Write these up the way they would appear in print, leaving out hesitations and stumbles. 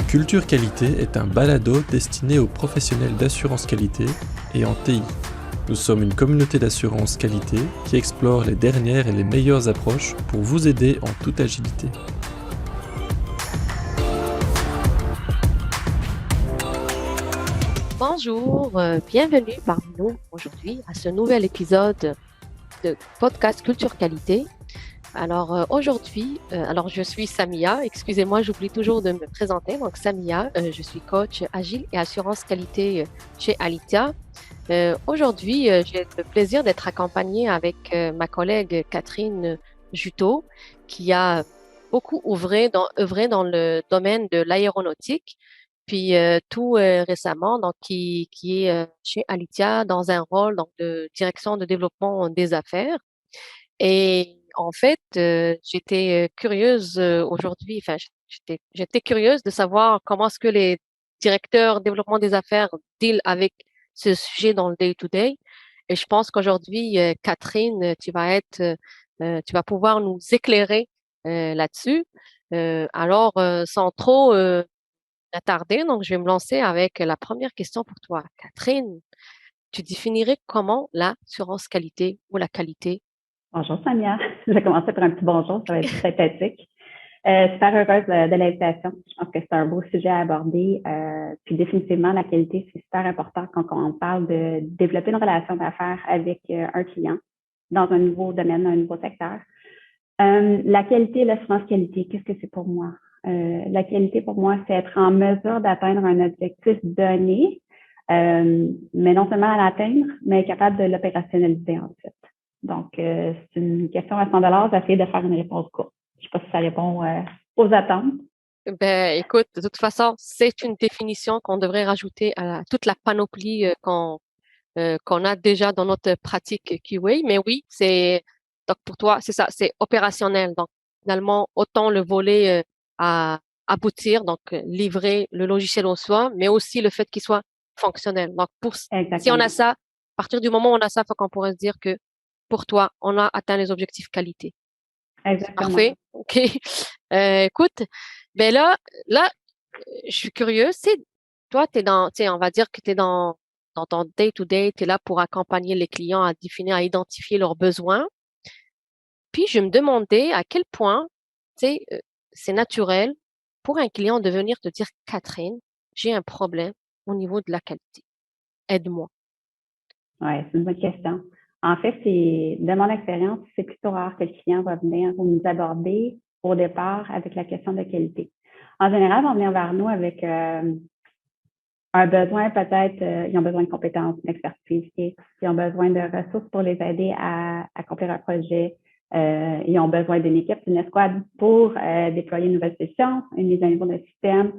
Culture Qualité est un balado destiné aux professionnels d'assurance qualité et en TI. Nous sommes une communauté d'assurance qualité qui explore les dernières et les meilleures approches pour vous aider en toute agilité. Bonjour, bienvenue parmi nous aujourd'hui à ce nouvel épisode de podcast Culture Qualité. Alors aujourd'hui, je suis Samia, excusez-moi, j'oublie toujours de me présenter. Donc Samia, je suis coach agile et assurance qualité chez Alitia. Aujourd'hui, j'ai le plaisir d'être accompagnée avec ma collègue Catherine Juteau, qui a beaucoup œuvré dans le domaine de l'aéronautique, puis tout récemment, donc qui est chez Alitia dans un rôle donc, de direction de développement des affaires. Et en fait, j'étais curieuse aujourd'hui, enfin, j'étais curieuse de savoir comment est-ce que les directeurs développement des affaires deal avec ce sujet dans le day-to-day. Et je pense qu'aujourd'hui, Catherine, tu vas pouvoir nous éclairer là-dessus. Sans trop attarder, donc je vais me lancer avec la première question pour toi. Catherine, tu définirais comment l'assurance qualité ou la qualité? Bonjour Samia. Je vais commencer par un petit bonjour, ça va être sympathique. Super heureuse de l'invitation. Je pense que c'est un beau sujet à aborder. Puis définitivement, la qualité, c'est super important quand on parle de développer une relation d'affaires avec un client dans un nouveau domaine, un nouveau secteur. La qualité, l'assurance qualité, qu'est-ce que c'est pour moi? La qualité pour moi, c'est être en mesure d'atteindre un objectif donné, mais non seulement à l'atteindre, mais être capable de l'opérationnaliser ensuite. Donc, c'est une question à 100 $. J'essaie de faire une réponse courte. Je ne sais pas si ça répond aux attentes. Ben, écoute, de toute façon, c'est une définition qu'on devrait rajouter à toute la panoplie qu'on a déjà dans notre pratique QA. Mais oui, donc pour toi, c'est ça, c'est opérationnel. Donc, finalement, autant le volet à aboutir, donc livrer le logiciel au soin, mais aussi le fait qu'il soit fonctionnel. Donc, si on a ça, à partir du moment où on a ça, il faut qu'on pourrait se dire que pour toi, on a atteint les objectifs qualité. Exactement. Parfait. OK. Écoute, ben là, je suis curieuse. Toi, on va dire que tu es dans ton day-to-day, tu es là pour accompagner les clients à définir, à identifier leurs besoins. Puis, je me demandais à quel point, c'est naturel pour un client de venir te dire, Catherine, j'ai un problème au niveau de la qualité. Aide-moi. Oui, c'est une bonne question. En fait, de mon expérience, c'est plutôt rare que le client va venir nous aborder au départ avec la question de qualité. En général, ils vont venir vers nous avec un besoin peut-être, ils ont besoin de compétences, d'expertise X, ils ont besoin de ressources pour les aider à accomplir un projet, ils ont besoin d'une équipe, d'une escouade pour déployer une nouvelle solution, une mise à niveau d'un système,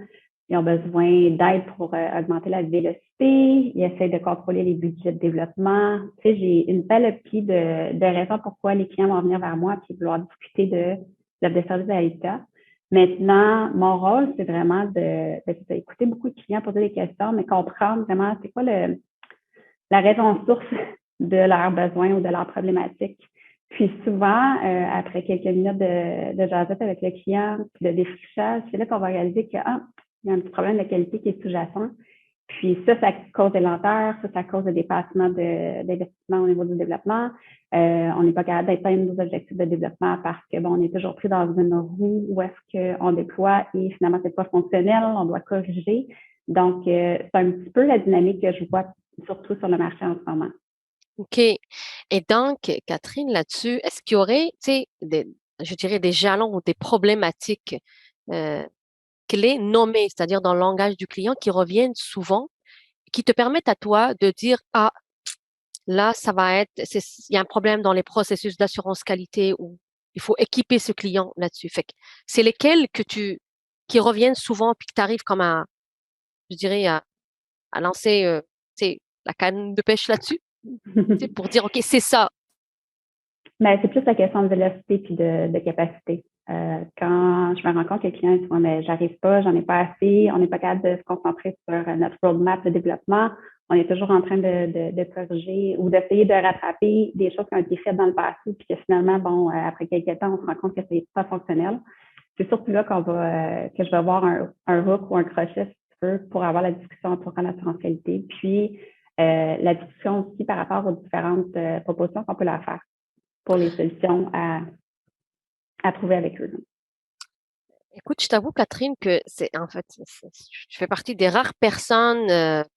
ils ont besoin d'aide pour augmenter la vélocité, ils essaient de contrôler les budgets de développement. Tu sais, j'ai une panoplie de raisons pourquoi les clients vont venir vers moi et vouloir discuter de l'offre de service à l'État. Maintenant, mon rôle, c'est vraiment d'écouter beaucoup de clients, poser des questions, mais comprendre vraiment c'est quoi la raison source de leurs besoins ou de leurs problématiques. Puis souvent, après quelques minutes de jasette avec le client, puis de défrichage, c'est là qu'on va réaliser qu'il y a un petit problème de qualité qui est sous-jacent. Puis ça cause des lenteurs, ça cause des dépassements d'investissement au niveau du développement. On n'est pas capable d'atteindre nos objectifs de développement parce que on est toujours pris dans une roue où est-ce qu'on déploie et finalement c'est pas fonctionnel, on doit corriger. Donc, c'est un petit peu la dynamique que je vois surtout sur le marché en ce moment. OK. Et donc, Catherine, là-dessus, est-ce qu'il y aurait, je dirais des jalons ou des problématiques clés nommées, c'est-à-dire dans le langage du client, qui reviennent souvent, qui te permettent à toi de dire, ah, là, il y a un problème dans les processus d'assurance qualité ou il faut équiper ce client là-dessus. Fait que c'est lesquels qui reviennent souvent puis que tu arrives comme je dirais, à lancer, la canne de pêche là-dessus, pour dire, OK, c'est ça. Mais c'est plus la question de vélocité puis de capacité. Quand je me rends compte que les clients disent, mais j'arrive pas, j'en ai pas assez, on n'est pas capable de se concentrer sur notre roadmap de développement, on est toujours en train de corriger ou d'essayer de rattraper des choses qui ont été faites dans le passé, puis que finalement, après quelques temps, on se rend compte que c'est pas fonctionnel. c'est surtout là que je vais avoir un hook ou un crochet, si tu veux, pour avoir la discussion entourant l'assurance qualité. Puis, la discussion aussi par rapport aux différentes propositions qu'on peut leur faire pour les solutions à trouver avec eux. Écoute, je t'avoue, Catherine, que je fais partie des rares personnes,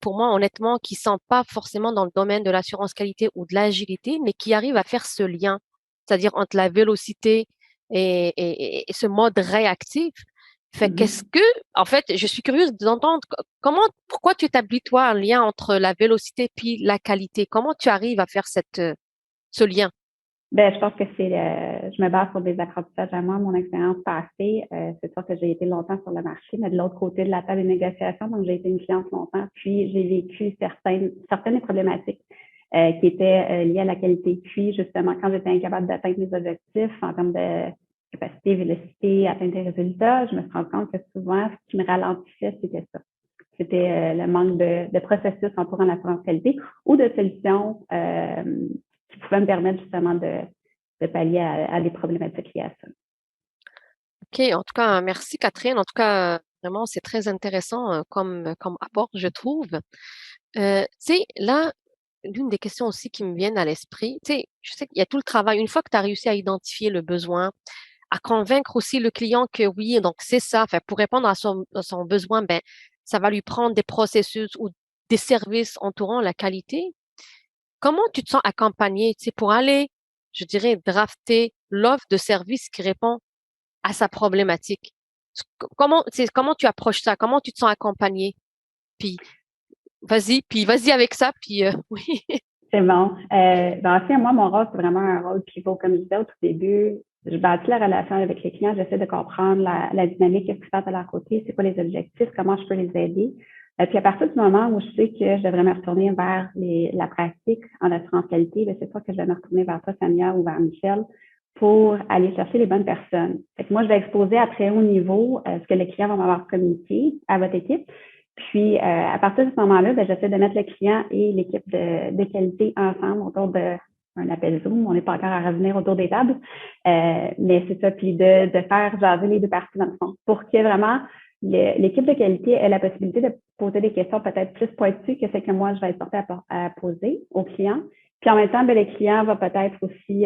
pour moi, honnêtement, qui sont pas forcément dans le domaine de l'assurance qualité ou de l'agilité, mais qui arrivent à faire ce lien, c'est-à-dire entre la vélocité et ce mode réactif. Fait qu'est-ce que, en fait, je suis curieuse d'entendre pourquoi tu établis toi un lien entre la vélocité puis la qualité? Comment tu arrives à faire ce lien? Ben, je pense que je me base sur des apprentissages à moi, mon expérience passée. C'est sûr que j'ai été longtemps sur le marché, mais de l'autre côté de la table des négociations, donc j'ai été une cliente longtemps, puis j'ai vécu certaines des problématiques qui étaient liées à la qualité. Puis, justement, quand j'étais incapable d'atteindre mes objectifs en termes de capacité, vélocité, atteindre des résultats, je me suis rendu compte que souvent, ce qui me ralentissait, c'était ça. C'était le manque de processus entourant l'assurance qualité ou de solutions qui pouvaient me permettre justement de pallier à des problématiques liées à ça. OK, en tout cas, merci Catherine. En tout cas, vraiment, c'est très intéressant comme apport, je trouve. Tu sais, là, l'une des questions aussi qui me viennent à l'esprit, tu sais, je sais qu'il y a tout le travail. Une fois que tu as réussi à identifier le besoin, à convaincre aussi le client que oui, donc c'est ça. Enfin, pour répondre à son besoin, ben, ça va lui prendre des processus ou des services entourant la qualité. Comment tu te sens accompagné, tu sais, pour aller, je dirais, drafter l'offre de service qui répond à sa problématique? Comment tu approches ça? Comment tu te sens accompagné? Puis vas-y avec ça, puis oui. C'est bon. En fait, moi, mon rôle, c'est vraiment un rôle pivot. Comme je disais au tout début, je bâtis la relation avec les clients, j'essaie de comprendre la dynamique, qu'est-ce qui se passe de leur côté, c'est quoi les objectifs, comment je peux les aider. Puis à partir du moment où je sais que je devrais me retourner vers la pratique en assurance qualité, c'est sûr que je vais me retourner vers toi, Samia, ou vers Michel, pour aller chercher les bonnes personnes. Fait que moi, je vais exposer à très haut niveau ce que les clients vont m'avoir communiqué à votre équipe. Puis, à partir de ce moment-là, j'essaie de mettre le client et l'équipe de qualité ensemble autour d'un appel Zoom. On n'est pas encore à revenir autour des tables, mais c'est ça. Puis, de faire jaser les deux parties dans le fond pour que vraiment l'équipe de qualité ait la possibilité de poser des questions peut-être plus pointues que celles que moi, je vais être portée à poser aux clients. Puis en même temps, le client va peut-être aussi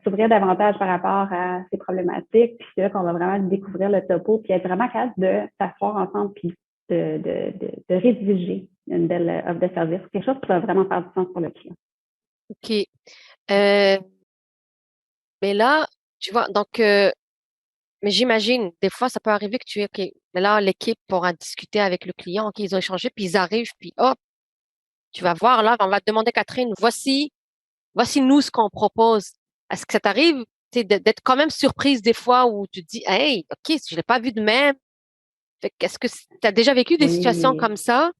s'ouvrir davantage par rapport à ses problématiques. Puis c'est là qu'on va vraiment découvrir le topo, puis être vraiment capable de s'asseoir ensemble, puis de rédiger une belle offre de service. Quelque chose qui va vraiment faire du sens pour le client. OK. Mais là, tu vois, donc, mais j'imagine, des fois, ça peut arriver que OK, mais là, l'équipe pourra discuter avec le client, OK, ils ont échangé, puis ils arrivent, puis hop, tu vas voir, là, on va te demander, Catherine, voici nous ce qu'on propose. Est-ce que ça t'arrive, tu sais, d'être quand même surprise des fois où tu te dis, hey, OK, je l'ai pas vu de même. Fait qu'est-ce que tu as déjà vécu des situations comme ça?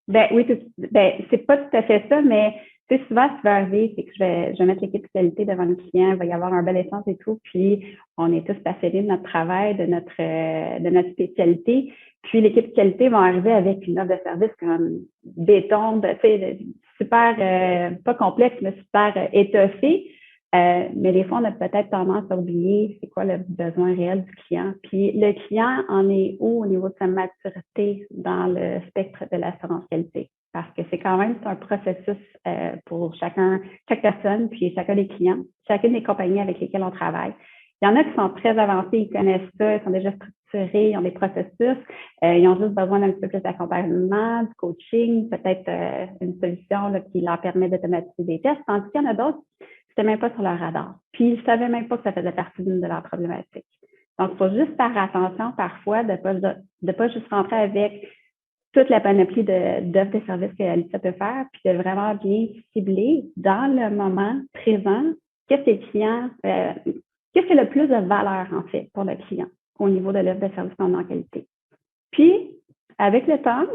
Oui, c'est pas tout à fait ça, mais tu sais, souvent, ce qui va arriver, c'est que je vais mettre l'équipe de qualité devant le client, il va y avoir un bel échange et tout, puis on est tous passionnés de notre travail, de notre spécialité. Puis l'équipe de qualité va arriver avec une offre de service comme béton, tu sais, super, pas complexe, mais super étoffé. Mais des fois, on a peut-être tendance à oublier c'est quoi le besoin réel du client. Puis le client en est où au niveau de sa maturité dans le spectre de l'assurance qualité? Parce que c'est quand même un processus pour chaque personne, puis chacun des clients, chacune des compagnies avec lesquelles on travaille. Il y en a qui sont très avancés, ils connaissent ça, ils sont déjà structurés, ils ont des processus, ils ont juste besoin d'un petit peu plus d'accompagnement, du coaching, peut-être une solution là, qui leur permet d'automatiser des tests, tandis qu'il y en a d'autres c'était même pas sur leur radar. Puis, ils ne savaient même pas que ça faisait partie de leur problématique. Donc, il faut juste faire attention parfois de ne pas juste rentrer avec toute la panoplie d'offres de services que Alissa peut faire, puis de vraiment bien cibler dans le moment présent qu'est-ce que les clients, qu'est-ce qui a le plus de valeur, en fait, pour le client au niveau de l'offre de service en qualité. Puis, avec le temps,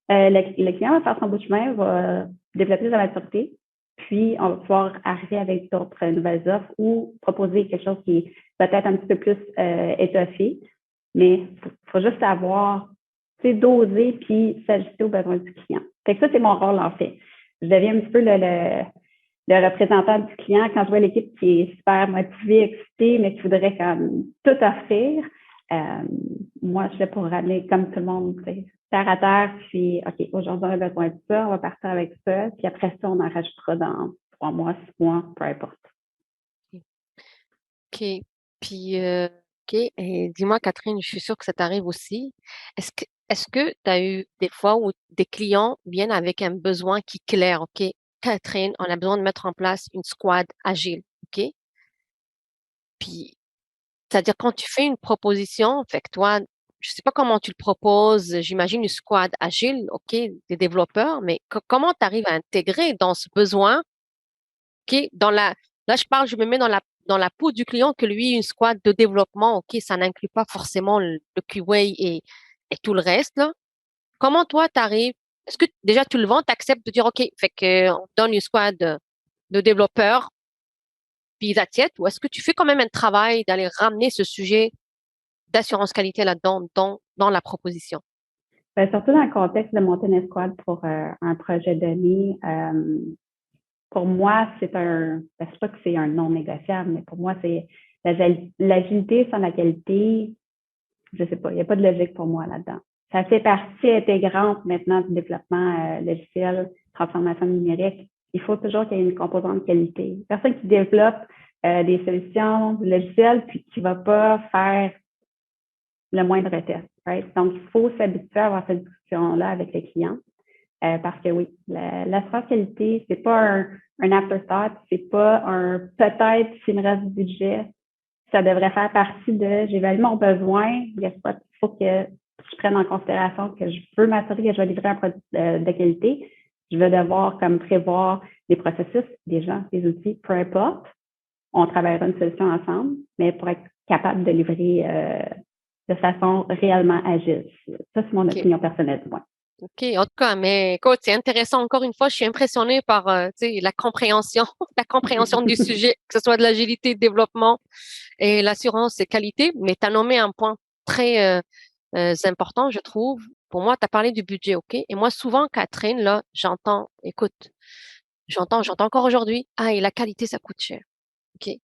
le client va faire son bout de chemin, va développer de la maturité, puis on va pouvoir arriver avec d'autres nouvelles offres ou proposer quelque chose qui est peut-être un petit peu plus étoffé. Mais il faut juste savoir, tu sais, doser puis s'ajuster aux besoins du client. Fait que ça, c'est mon rôle, en fait. Je deviens un petit peu le représentant du client quand je vois l'équipe qui est super motivée, excitée, mais qui voudrait comme tout offrir. Moi, je suis là pour ramener, comme tout le monde, terre à terre, puis OK, aujourd'hui, on a besoin de ça, on va partir avec ça, puis après ça, on en rajoutera dans 3 mois, 6 mois, peu importe. OK. Puis, OK. Et dis-moi, Catherine, je suis sûre que ça t'arrive aussi. Est-ce que tu as eu des fois où des clients viennent avec un besoin qui est clair, OK? Catherine, on a besoin de mettre en place une squad agile, OK? Puis, c'est-à-dire quand tu fais une proposition, fait que toi, je sais pas comment tu le proposes, j'imagine une squad agile, OK, des développeurs, mais comment tu arrives à intégrer dans ce besoin, OK, là, je me mets dans la peau du client que lui, une squad de développement, OK, ça n'inclut pas forcément le QA et tout le reste, là. Comment toi, tu arrives, est-ce que déjà tu le vends, tu acceptes de dire, OK, fait que on donne une squad de développeurs, puis ils attiennent, ou est-ce que tu fais quand même un travail d'aller ramener ce sujet d'assurance qualité là-dedans, dans la proposition? Surtout dans le contexte de monter une squad pour un projet donné, pour moi, c'est pas que c'est un non négociable, mais pour moi, c'est l'agilité sans la qualité, je sais pas, il n'y a pas de logique pour moi là-dedans. Ça fait partie intégrante maintenant du développement logiciel, transformation numérique. Il faut toujours qu'il y ait une composante qualité. Personne qui développe des solutions du logiciel puis qui ne va pas faire le moindre test. Right? Donc, il faut s'habituer à avoir cette discussion-là avec les clients. Parce que oui, l'assurance qualité, c'est pas un afterthought, c'est pas un peut-être s'il me reste du budget. Ça devrait faire partie de j'évalue mon besoin. Il faut que je prenne en considération que je veux m'assurer que je vais livrer un produit de qualité. Je vais devoir comme prévoir des processus, des gens, des outils, peu importe. On travaillera une solution ensemble, mais pour être capable de livrer de façon réellement agile. Ça, c'est mon opinion personnelle du moins. OK, en tout cas, mais écoute, c'est intéressant. Encore une fois, je suis impressionnée par la compréhension, la compréhension du sujet, que ce soit de l'agilité, de développement et l'assurance et qualité. Mais tu as nommé un point très important, je trouve. Pour moi, tu as parlé du budget, OK? Et moi, souvent, Catherine, là, j'entends encore aujourd'hui, ah, et la qualité, ça coûte cher. OK?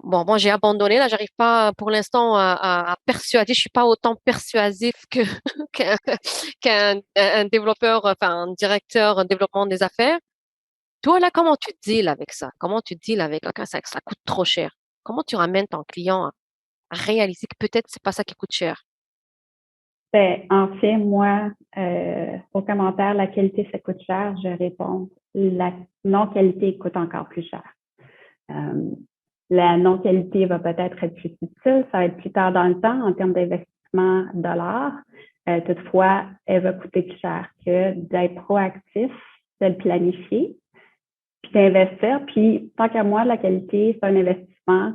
Bon, moi, j'ai abandonné. Là, j'arrive pas pour l'instant à persuader. Je suis pas autant persuasif qu'un un développeur, enfin, un directeur en développement des affaires. Toi, là, comment tu deals avec ça? Comment tu deals avec quand ça coûte trop cher? Comment tu ramènes ton client à réaliser que peut-être c'est pas ça qui coûte cher? En fait, moi, au commentaire, la qualité, ça coûte cher, je réponds, la non-qualité coûte encore plus cher. La non-qualité va peut-être être plus subtile, ça va être plus tard dans le temps en termes d'investissement dollars. Toutefois, elle va coûter plus cher que d'être proactif, de le planifier, puis d'investir. Puis, tant qu'à moi, la qualité, c'est un investissement.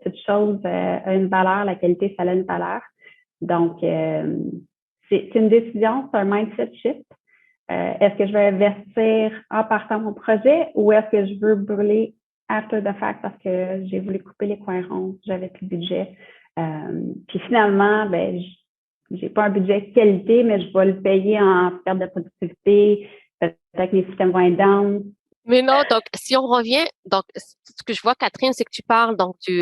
Toute chose a une valeur, la qualité, ça a une valeur. Donc, c'est une décision, c'est un mindset shift. Est-ce que je vais investir en partant mon projet ou est-ce que je veux brûler after the fact parce que j'ai voulu couper les coins ronds, j'avais plus de budget. Puis finalement, ben, j'ai pas un budget qualité, mais je vais le payer en perte de productivité, peut-être que mes systèmes vont être down. Mais non, donc, si on revient, donc, ce que je vois, Catherine, c'est que tu parles donc du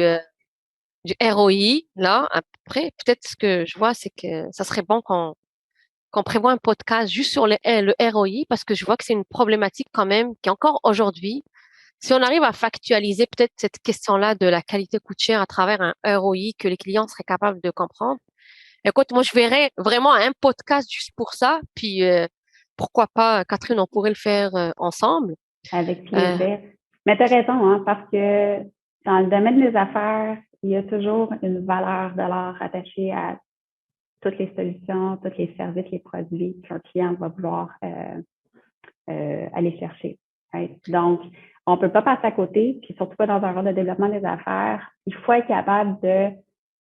ROI, là. Après, peut-être ce que je vois, c'est que ça serait bon qu'on prévoit un podcast juste sur le ROI, parce que je vois que c'est une problématique quand même qui encore aujourd'hui, si on arrive à factualiser peut-être cette question-là de la qualité coûte cher à travers un ROI que les clients seraient capables de comprendre. Écoute, moi, je verrais vraiment un podcast juste pour ça. Puis, pourquoi pas, Catherine, on pourrait le faire ensemble. Avec plaisir. Mais tu as raison, hein, parce que dans le domaine des affaires, il y a toujours une valeur de l'art attachée à toutes les solutions, tous les services, les produits qu'un client va vouloir aller chercher. Right? Donc, on ne peut pas passer à côté, puis surtout pas dans un rôle de développement des affaires. Il faut être capable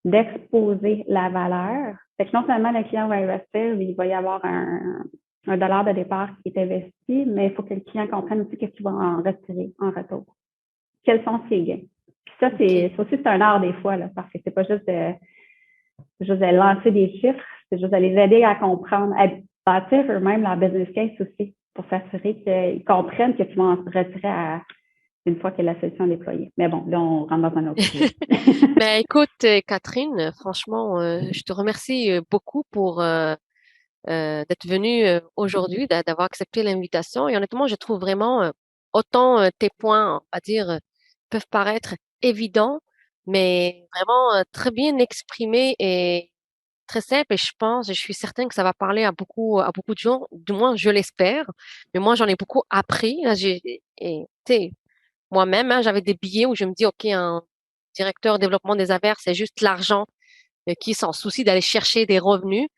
d'exposer la valeur. Fait que non seulement le client va investir, il va y avoir un dollar de départ qui est investi, mais il faut que le client comprenne aussi qu'est-ce qu'il va en retirer en retour. Quels sont ses gains? Puis ça, c'est un art des fois, là, parce que c'est pas juste de lancer des chiffres, c'est juste de les aider à comprendre, à bâtir eux-mêmes leur business case aussi, pour s'assurer qu'ils comprennent que tu vas en retirer une fois que la solution est déployée. Mais bon, là, on rentre dans un autre sujet. Ben, écoute, Catherine, franchement, je te remercie beaucoup pour d'être venue aujourd'hui, d'avoir accepté l'invitation. Et honnêtement, je trouve vraiment autant tes points, on va dire, peuvent paraître évidents, mais vraiment très bien exprimés et très simple. Et je suis certaine que ça va parler à beaucoup de gens. Du moins, je l'espère. Mais moi, j'en ai beaucoup appris. Là, tu sais, moi-même, hein, j'avais des billets où je me dis, OK, un directeur développement des affaires, c'est juste l'argent qui s'en soucie d'aller chercher des revenus.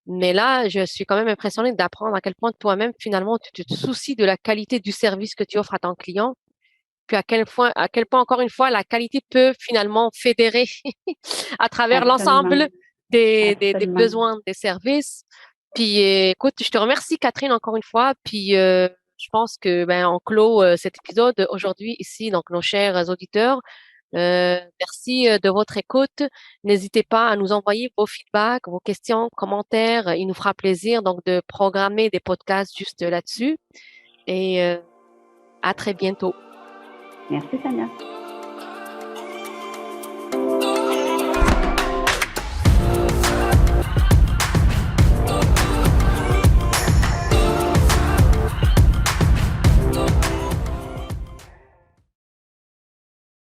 Mais là, je suis quand même impressionnée d'apprendre à quel point toi-même, finalement, tu te soucies de la qualité du service que tu offres à ton client. Puis à quel point, encore une fois, la qualité peut finalement fédérer à travers Absolument. l'ensemble des Absolument. besoins des services. Puis écoute, je te remercie, Catherine, encore une fois. Puis je pense que ben on clôt cet épisode aujourd'hui ici, donc nos chers auditeurs. Merci de votre écoute. N'hésitez pas à nous envoyer vos feedbacks, vos questions, commentaires. Il nous fera plaisir donc de programmer des podcasts juste là-dessus. Et à très bientôt. Merci, Sonia.